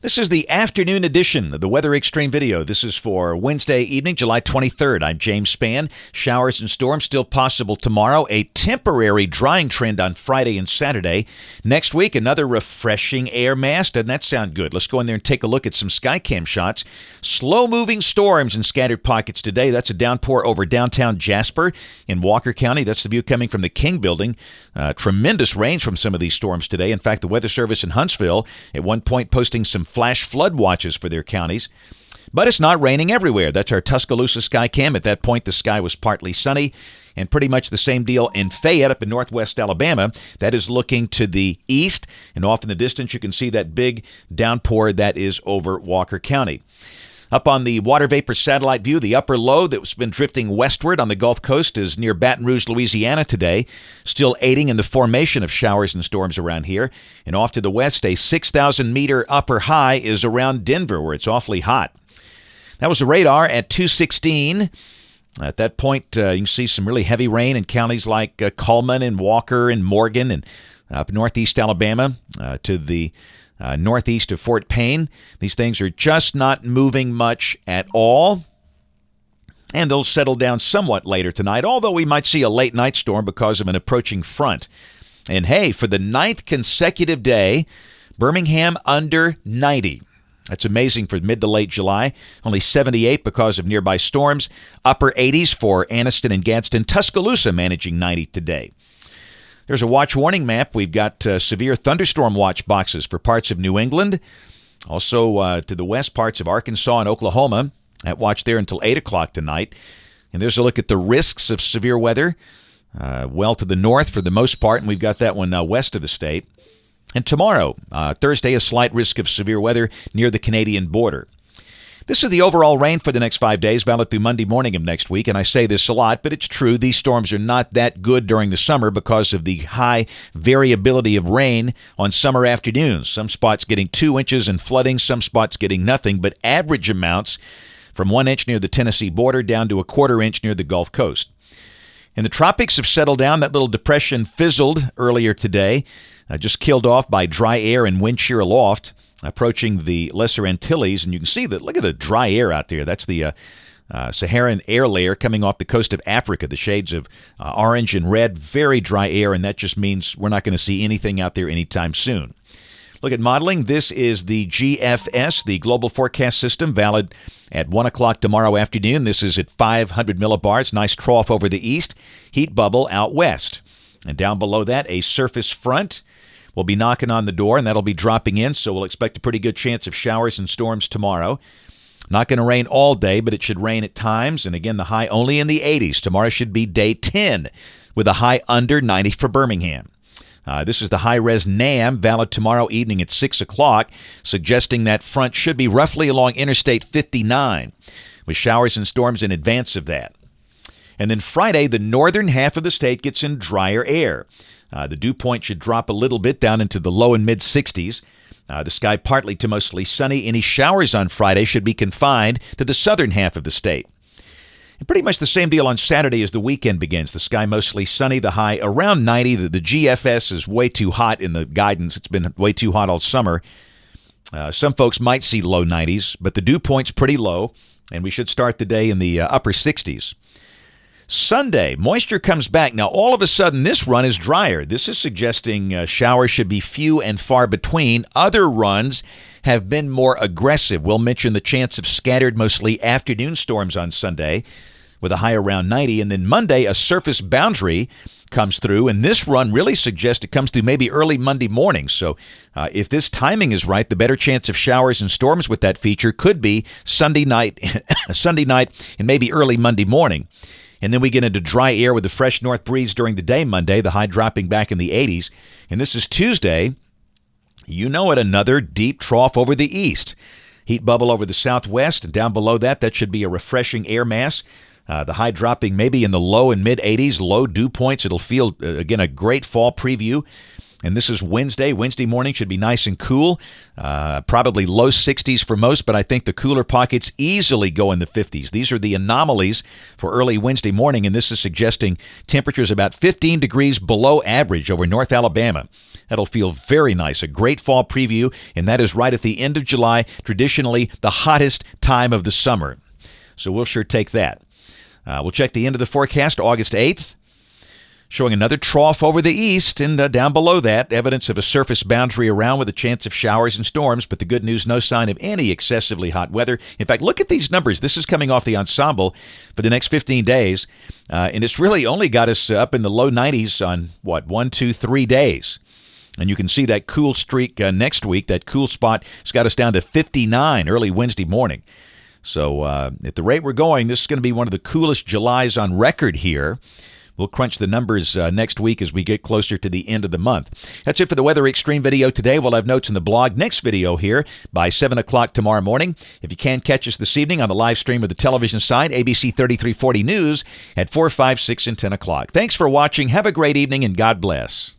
This is the afternoon edition of the Weather Xtreme video. This is for Wednesday evening, July 23rd. I'm James Spann. Showers and storms still possible tomorrow. A temporary drying trend on Friday and Saturday. Next week, another refreshing air mass. Doesn't that sound good? Let's go in there and take a look at some Skycam shots. Slow-moving storms in scattered pockets today. That's a downpour over downtown Jasper in Walker County. That's the view coming from the King Building. Tremendous rains from some of these storms today. In fact, the Weather Service in Huntsville at one point posting some flash flood watches for their counties. But it's not raining everywhere. That's our Tuscaloosa Skycam. At that point, the sky was partly sunny, and pretty much the same deal in Fayette up in northwest Alabama. That is looking to the east, and off in the distance you can see that big downpour that is over Walker County. Up on the water vapor satellite view, the upper low that's been drifting westward on the Gulf Coast is near Baton Rouge, Louisiana today, still aiding in the formation of showers and storms around here. And off to the west, a 6,000-meter upper high is around Denver, where it's awfully hot. That was the radar at 2:16. At that point, you can see some really heavy rain in counties like Cullman and Walker and Morgan and up northeast Alabama to the northeast of Fort Payne. These things are just not moving much at all, and they'll settle down somewhat later tonight, although we might see a late night storm because of an approaching front. And hey, for the 9th consecutive day, Birmingham under 90. That's amazing for mid to late July. Only 78 because of nearby storms. Upper 80s for Anniston and Gadsden. Tuscaloosa managing 90 today. There's a watch warning map. We've got severe thunderstorm watch boxes for parts of New England. Also to the west, parts of Arkansas and Oklahoma. That watch there until 8 o'clock tonight. And there's a look at the risks of severe weather. Well to the north for the most part, and we've got that one west of the state. And tomorrow, Thursday, a slight risk of severe weather near the Canadian border. This is the overall rain for the next 5 days, valid through Monday morning of next week. And I say this a lot, but it's true. These storms are not that good during the summer because of the high variability of rain on summer afternoons. Some spots getting 2 inches and flooding, some spots getting nothing, but average amounts from 1 inch near the Tennessee border down to a 1/4 inch near the Gulf Coast. And the tropics have settled down. That little depression fizzled earlier today, just killed off by dry air and wind shear aloft, approaching the Lesser Antilles. And you can see that, look at the dry air out there. That's the Saharan air layer coming off the coast of Africa, the shades of orange and red, very dry air, and that just means we're not going to see anything out there anytime soon. Look at modeling. This is the GFS, the Global Forecast System, valid at 1 o'clock tomorrow afternoon. This is at 500 millibars, nice trough over the east, heat bubble out west. And down below that, a surface front will be knocking on the door, and that'll be dropping in, so we'll expect a pretty good chance of showers and storms tomorrow. Not going to rain all day, but it should rain at times, and again, the high only in the 80s. Tomorrow should be day 10, with a high under 90 for Birmingham. This is the high-res NAM, valid tomorrow evening at 6 o'clock, suggesting that front should be roughly along Interstate 59, with showers and storms in advance of that. And then Friday, the northern half of the state gets in drier air. The dew point should drop a little bit down into the low and mid-60s. The sky partly to mostly sunny. Any showers on Friday should be confined to the southern half of the state. And pretty much the same deal on Saturday as the weekend begins. The sky mostly sunny, the high around 90. The GFS is way too hot in the guidance. It's been way too hot all summer. Some folks might see low 90s, but the dew point's pretty low, and we should start the day in the upper 60s. Sunday, moisture comes back. Now, all of a sudden, this run is drier. This is suggesting showers should be few and far between. Other runs have been more aggressive. We'll mention the chance of scattered, mostly afternoon storms on Sunday with a high around 90. And then Monday, a surface boundary comes through, and this run really suggests it comes through maybe early Monday morning. So if this timing is right, the better chance of showers and storms with that feature could be Sunday night, and maybe early Monday morning. And then we get into dry air with a fresh north breeze during the day Monday, the high dropping back in the 80s. And this is Tuesday. You know it, another deep trough over the east. Heat bubble over the southwest, and down below that, that should be a refreshing air mass. The high dropping maybe in the low and mid-80s, low dew points. It'll feel, again, a great fall preview. And this is Wednesday. Wednesday morning should be nice and cool. Probably low 60s for most, but I think the cooler pockets easily go in the 50s. These are the anomalies for early Wednesday morning, and this is suggesting temperatures about 15 degrees below average over North Alabama. That'll feel very nice. A great fall preview, and that is right at the end of July, traditionally the hottest time of the summer. So we'll sure take that. We'll check the end of the forecast, August 8th. Showing another trough over the east, and down below that, evidence of a surface boundary around with a chance of showers and storms. But the good news, no sign of any excessively hot weather. In fact, look at these numbers. This is coming off the ensemble for the next 15 days. And it's really only got us up in the low 90s on, 1, 2, 3 days. And you can see that cool streak next week. That cool spot has got us down to 59 early Wednesday morning. So at the rate we're going, this is going to be one of the coolest Julys on record here. We'll crunch the numbers next week as we get closer to the end of the month. That's it for the Weather Xtreme video today. We'll have notes in the blog. Next video here by 7 o'clock tomorrow morning. If you can catch us this evening on the live stream of the television side, ABC 3340 News at 4, 5, 6, and 10 o'clock. Thanks for watching. Have a great evening, and God bless.